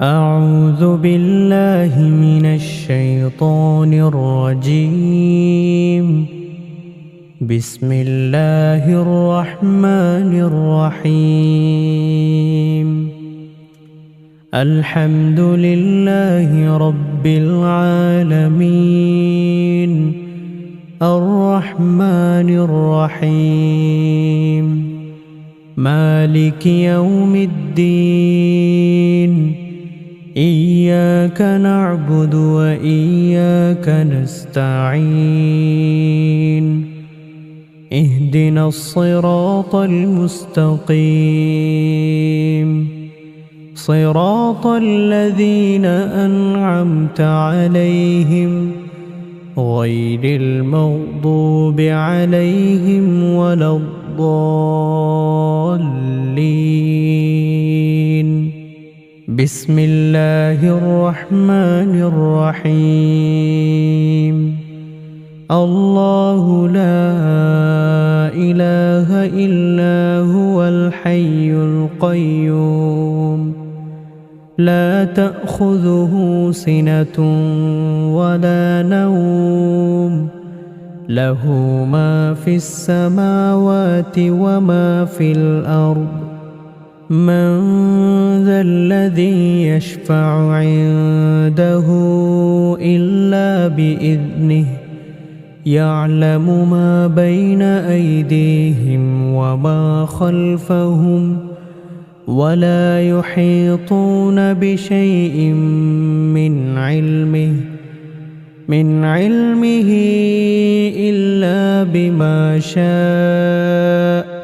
أعوذ بالله من الشيطان الرجيم. بسم الله الرحمن الرحيم. الحمد لله رب العالمين الرحمن الرحيم مالك يوم الدين. إياك نعبد وإياك نستعين. اهدنا الصراط المستقيم صراط الذين أنعمت عليهم غير المغضوب عليهم ولا الضالين. بسم الله الرحمن الرحيم. الله لا إله إلا هو الحي القيوم لا تأخذه سنة ولا نوم له ما في السماوات وما في الأرض. من ذا الذي يشفع عنده إلا بإذنه يعلم ما بين أيديهم وما خلفهم ولا يحيطون بشيء من علمه إلا بما شاء.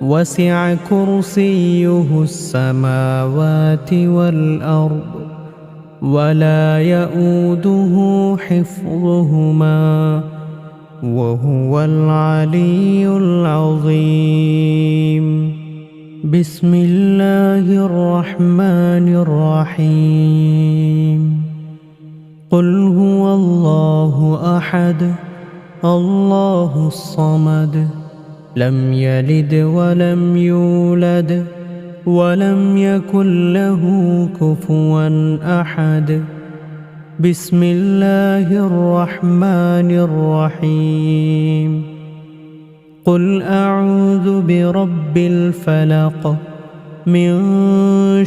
وسع كرسيه السماوات والأرض ولا يؤوده حفظهما وهو العلي العظيم. بسم الله الرحمن الرحيم. قل هو الله أحد الله الصمد لم يلد ولم يولد ولم يكن له كفوا أحد. بسم الله الرحمن الرحيم. قل أعوذ برب الفلق من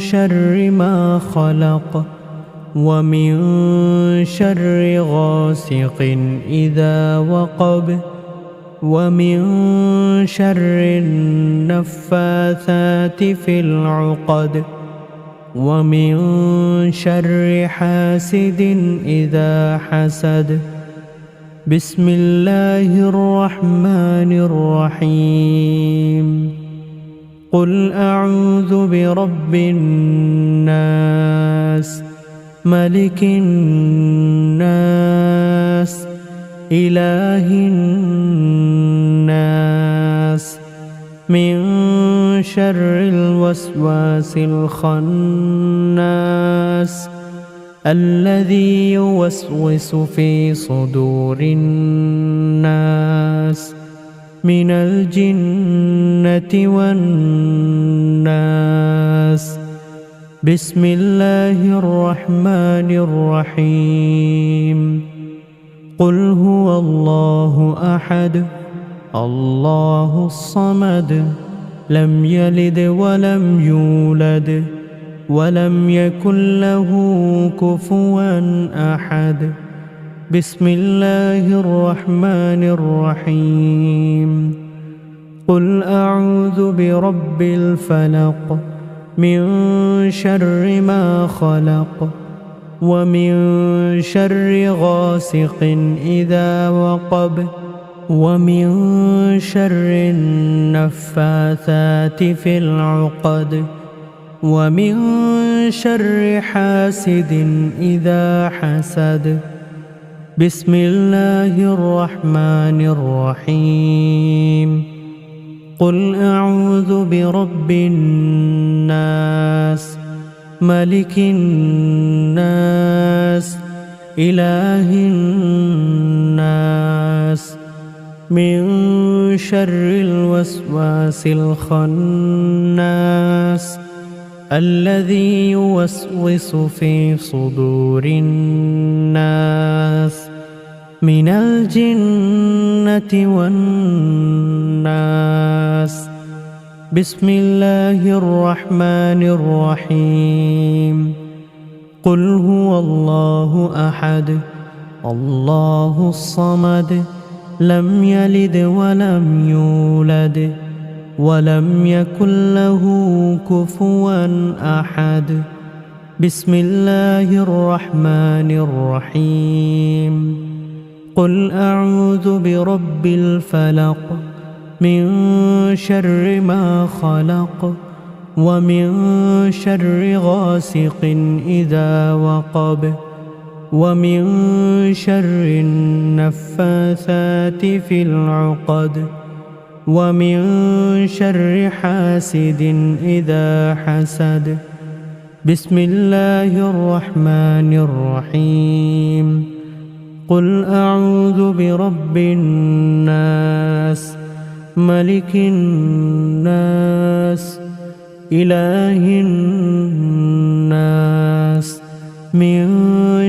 شر ما خلق ومن شر غاسق إذا وقب ومن شر النفاثات في العقد ومن شر حاسد إذا حسد. بسم الله الرحمن الرحيم. قل أعوذ برب الناس ملك الناس إله الناس من شر الوسواس الخناس الذي يوسوس في صدور الناس من الجنة والناس. بسم الله الرحمن الرحيم. قل هو الله أحد الله الصمد لم يلد ولم يولد ولم يكن له كفوا أحد. بسم الله الرحمن الرحيم. قل أعوذ برب الفلق من شر ما خلق ومن شر غاسق إذا وقب ومن شر النفاثات في العقد ومن شر حاسد إذا حسد. بسم الله الرحمن الرحيم. قل أعوذ برب الناس ملك الناس إله الناس من شر الوسواس الخناس الذي يوسوس في صدور الناس من الجنة والناس. بسم الله الرحمن الرحيم. قل هو الله أحد الله الصمد لم يلد ولم يولد ولم يكن له كفوا أحد. بسم الله الرحمن الرحيم. قل أعوذ برب الفلق من شر ما خلق ومن شر غاسق إذا وقب ومن شر النفاثات في العقد ومن شر حاسد إذا حسد. بسم الله الرحمن الرحيم. قل أعوذ برب الناس ملك الناس إله الناس من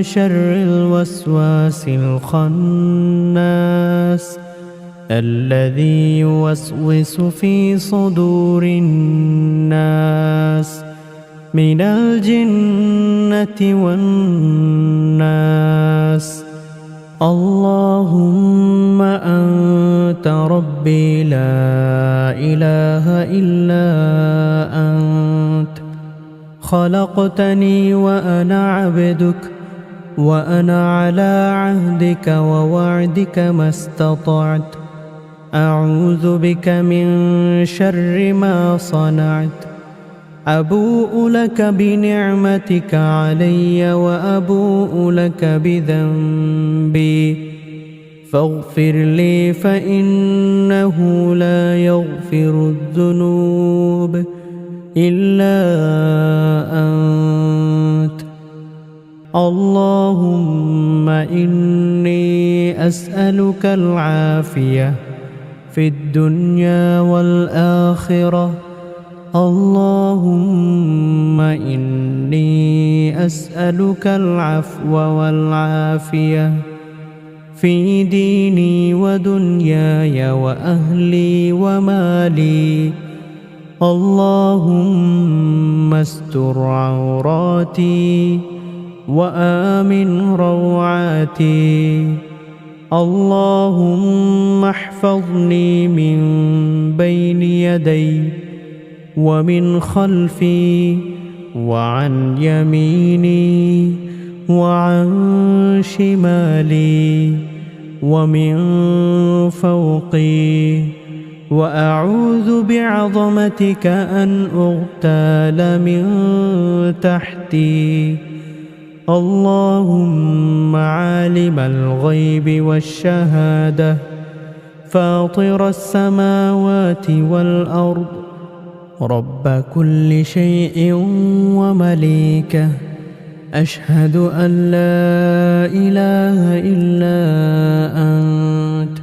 شر الوسواس الخناس الذي يوسوس في صدور الناس من الجنة والناس. اللهم أنت ربي لا إله إلا أنت خلقتني وأنا عبدك وأنا على عهدك ووعدك ما استطعت. أعوذ بك من شر ما صنعت. أبوء لك بنعمتك علي وأبوء لك بذنبي فاغفر لي فإنه لا يغفر الذنوب إلا أنت. اللهم إني أسألك العافية في الدنيا والآخرة. اللهم إني أسألك العفو والعافية في ديني ودنياي وأهلي ومالي. اللهم استر عوراتي وآمن روعاتي. اللهم احفظني من بين يدي ومن خلفي وعن يميني وعن شمالي ومن فوقي. وأعوذ بعظمتك أن أغتال من تحتي. اللهم عالم الغيب والشهادة فاطر السماوات والأرض رب كل شيء ومليكه. أشهد أن لا إله إلا أنت.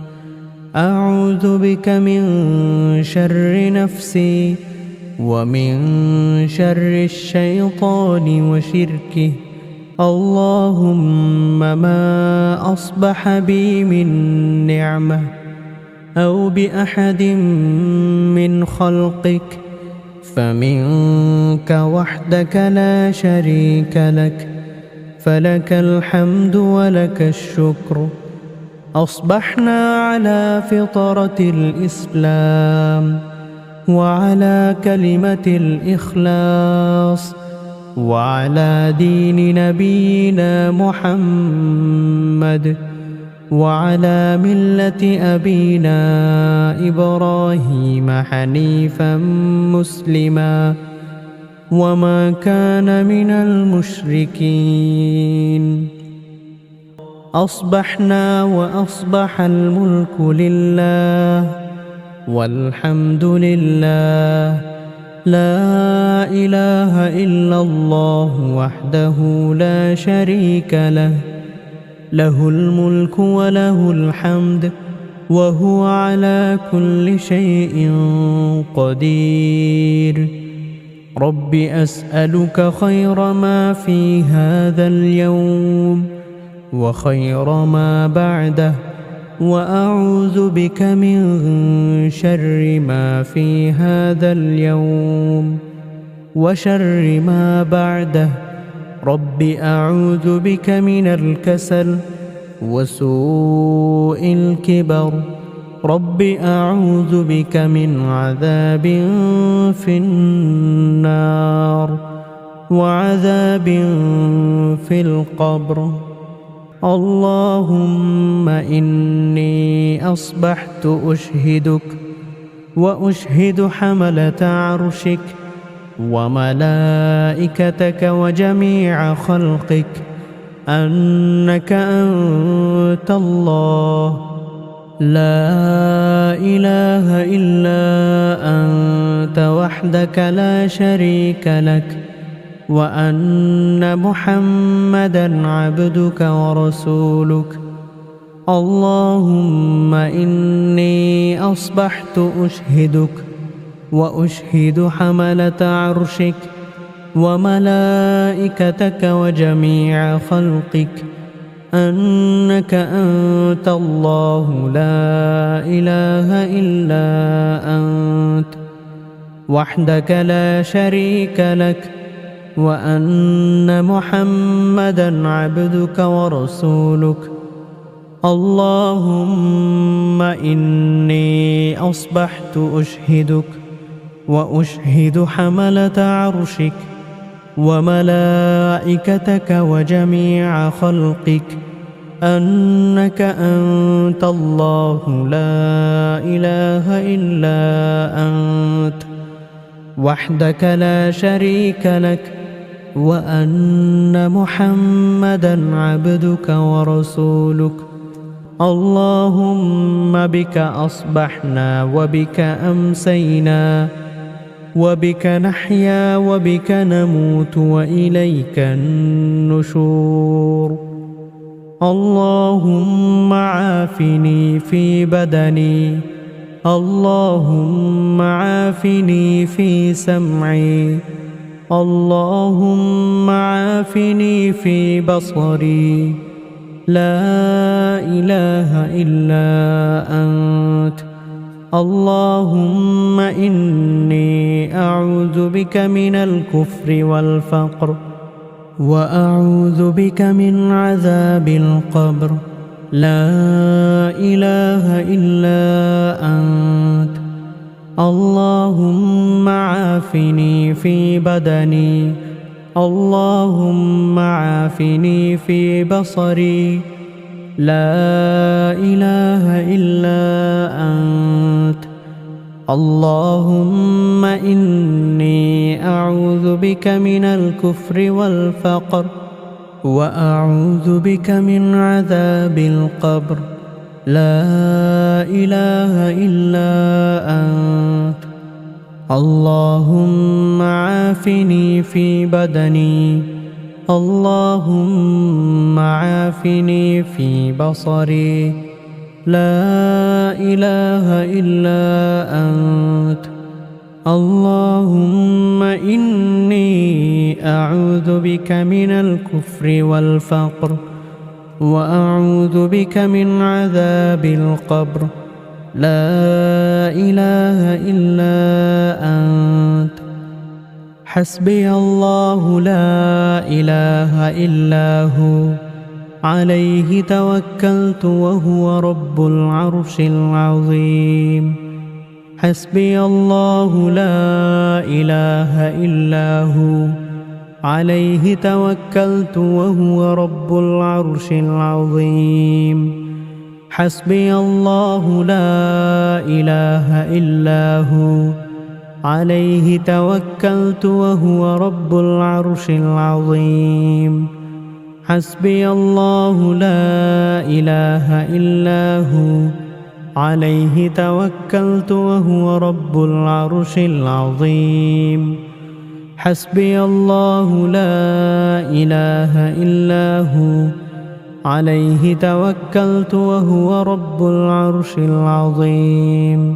أعوذ بك من شر نفسي ومن شر الشيطان وشركه. اللهم ما أصبح بي من نعمة أو بأحد من خلقك فمنك وحدك لا شريك لك، فلك الحمد ولك الشكر. أصبحنا على فطرة الإسلام وعلى كلمة الإخلاص وعلى دين نبينا محمد وعلى ملة أبينا إبراهيم حنيفا مسلما وما كان من المشركين. أصبحنا وأصبح الملك لله والحمد لله، لا إله إلا الله وحده لا شريك له، له الملك وله الحمد وهو على كل شيء قدير. رب أسألك خير ما في هذا اليوم وخير ما بعده، وأعوذ بك من شر ما في هذا اليوم وشر ما بعده. رب أعوذ بك من الكسل وسوء الكبر. رب أعوذ بك من عذاب في النار وعذاب في القبر. اللهم إني أصبحت أشهدك وأشهد حملة عرشك وملائكتك وجميع خلقك أنك أنت الله لا إله إلا أنت وحدك لا شريك لك، وأن محمدًا عبدك ورسولك. اللهم إني أصبحت أشهدك وأشهد حملة عرشك وملائكتك وجميع خلقك أنك أنت الله لا إله إلا أنت وحدك لا شريك لك، وأن محمدًا عبدك ورسولك. اللهم إني أصبحت أشهدك وأشهد حملة عرشك وملائكتك وجميع خلقك أنك أنت الله لا إله إلا أنت وحدك لا شريك لك، وأن محمدًا عبدك ورسولك. اللهم بك أصبحنا وبك أمسينا وبك نحيا وبك نموت وإليك النشور. اللهم عافني في بدني، اللهم عافني في سمعي، اللهم عافني في بصري. لا إله إلا أنت. اللهم إني أعوذ بك من الكفر والفقر، وأعوذ بك من عذاب القبر. لا إله إلا أنت. اللهم عافني في بدني، اللهم عافني في بصري. لا إله إلا أنت. اللهم إني أعوذ بك من الكفر والفقر، وأعوذ بك من عذاب القبر. لا إله إلا أنت. اللهم عافني في بدني، اللهم عافني في بصري. لا إله إلا أنت. اللهم إني أعوذ بك من الكفر والفقر، وأعوذ بك من عذاب القبر. لا إله إلا أنت. حسبي الله لا إله إلا هو، عليه توكلت وهو رب العرش العظيم. حسبي الله لا إله إلا هو، عليه توكلت وهو رب العرش العظيم. حسبي الله لا إله إلا هو، عليه توكلت وهو رب العرش العظيم. حسبي الله لا إله إلا هو، عليه توكلت وهو رب العرش العظيم. حسبي الله لا إله إلا هو، عليه توكلت وهو رب العرش العظيم.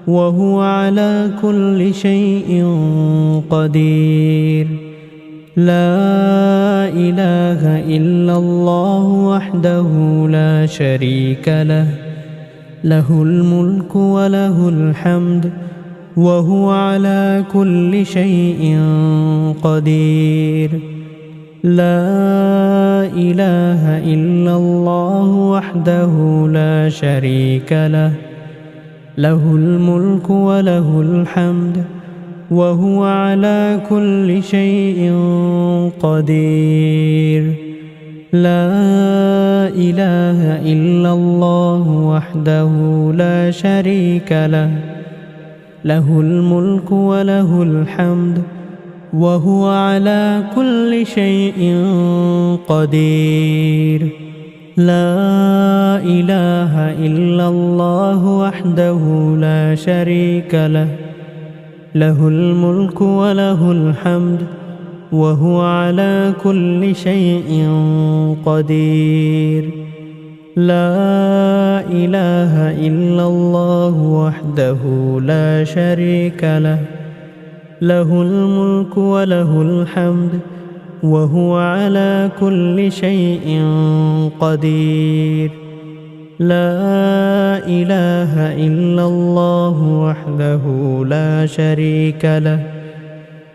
وهو على كل شيء قدير. لا إله إلا الله وحده لا شريك له، له الملك وله الحمد وهو على كل شيء قدير. لا إله إلا الله وحده لا شريك له، له الملك وله الحمد وهو على كل شيء قدير. لا إله إلا الله وحده لا شريك له، له الملك وله الحمد وهو على كل شيء قدير. لا إله إلا الله وحده لا شريك له، له الملك وله الحمد وهو على كل شيء قدير. لا إله إلا الله وحده لا شريك له، له الملك وله الحمد وهو على كل شيء قدير. لا إله إلا الله وحده لا شريك له،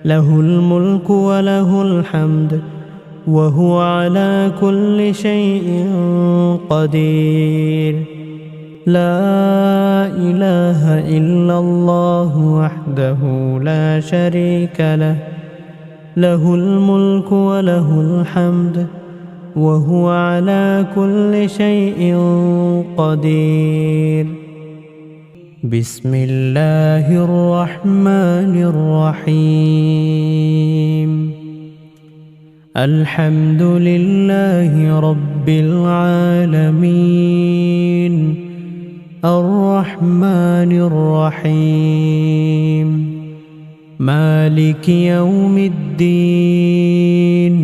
له الملك وله الحمد وهو على كل شيء قدير. لا إله إلا الله وحده لا شريك له، له الملك وله الحمد وهو على كل شيء قدير. بسم الله الرحمن الرحيم. الحمد لله رب العالمين، الرحمن الرحيم، مالك يوم الدين.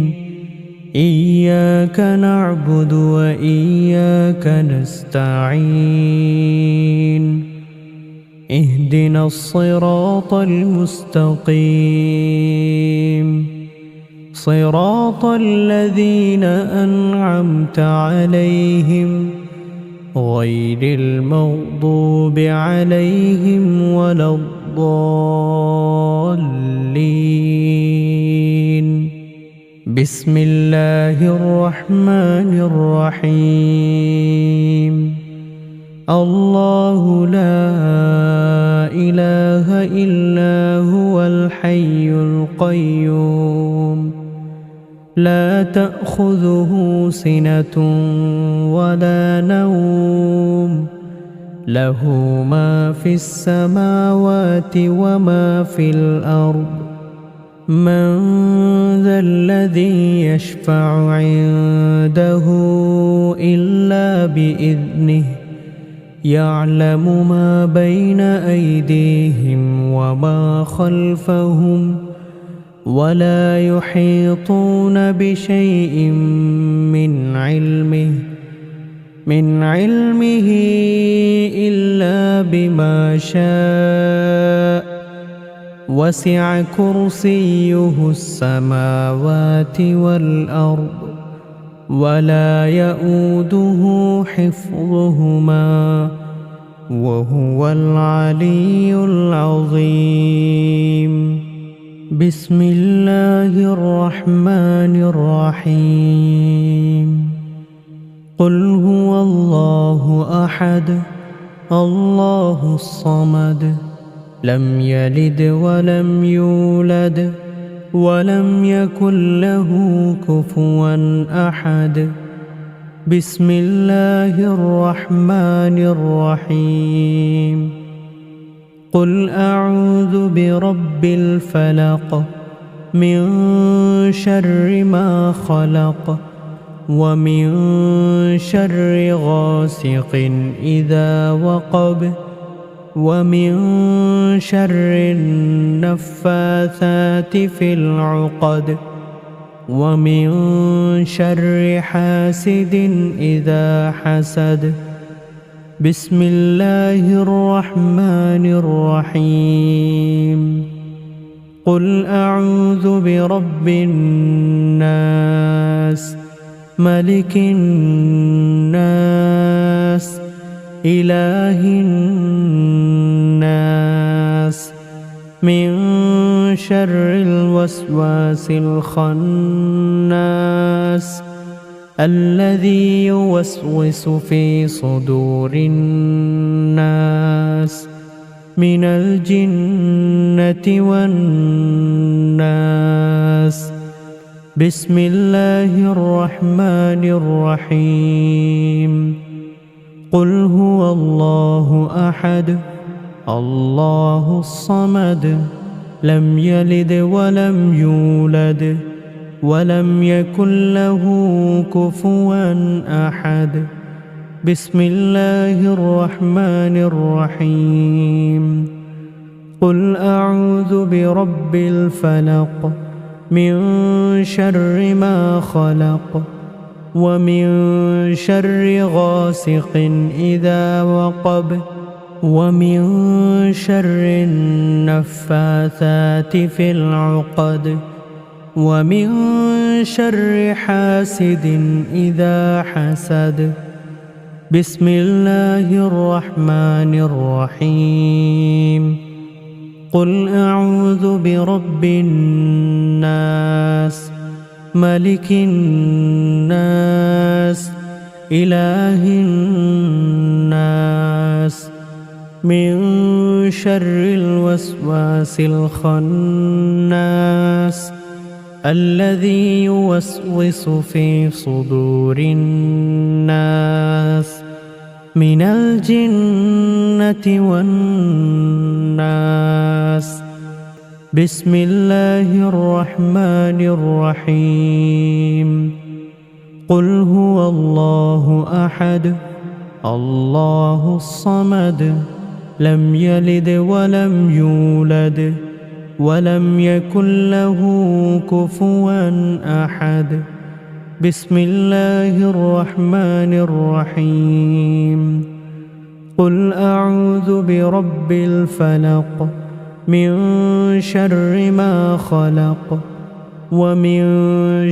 إياك نعبد وإياك نستعين. اهدنا الصراط المستقيم، صراط الذين أنعمت عليهم غير المغضوب عليهم ولا الضالين. بسم الله الرحمن الرحيم. الله لا إله إلا هو الحي القيوم، لا تأخذه سنة ولا نوم، له ما في السماوات وما في الأرض. من ذا الذي يشفع عنده إلا بإذنه، يعلم ما بين أيديهم وما خلفهم، ولا يحيطون بشيء من علمه إلا بما شاء. وسع كرسيه السماوات والأرض، ولا يؤوده حفظهما، وهو العلي العظيم. بسم الله الرحمن الرحيم. قل هو الله أحد، الله الصمد، لم يلد ولم يولد ولم يكن له كفوا أحد. بسم الله الرحمن الرحيم. قل أعوذ برب الفلق، من شر ما خلق، ومن شر غاسق إذا وقب، ومن شر النفاثات في العقد، ومن شر حاسد إذا حسد. بسم الله الرحمن الرحيم قل أعوذ برب الناس ملك الناس إله الناس من شر الوسواس الخناس الذي يوسوس في صدور الناس من الجنة والناس بسم الله الرحمن الرحيم قل هو الله أحد الله الصمد لم يلد ولم يولد ولم يكن له كفوا أحد بسم الله الرحمن الرحيم قل أعوذ برب الفلق من شر ما خلق ومن شر غاسق إذا وقب ومن شر النفاثات في العقد ومن شر حاسد إذا حسد بسم الله الرحمن الرحيم قل أعوذ برب الناس ملك الناس إله الناس من شر الوسواس الخناس الذي يوسوس في صدور الناس من الجنة والناس بسم الله الرحمن الرحيم قل هو الله أحد الله الصمد لم يلد ولم يولد ولم يكن له كفوا أحد بسم الله الرحمن الرحيم قل أعوذ برب الفلق من شر ما خلق ومن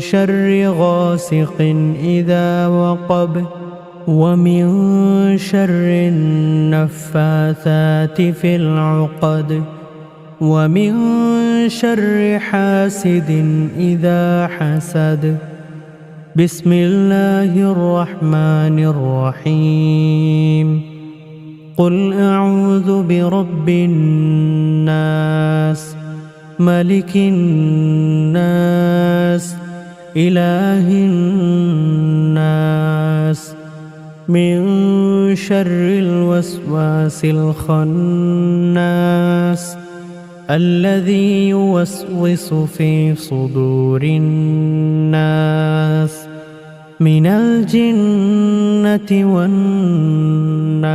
شر غاسق إذا وقب ومن شر النفاثات في العقد ومن شر حاسد إذا حسد بسم الله الرحمن الرحيم قل أعوذ برب الناس ملك الناس إله الناس من شر الوسواس الخناس الذي يوسوس في صدور الناس من الجنة والناس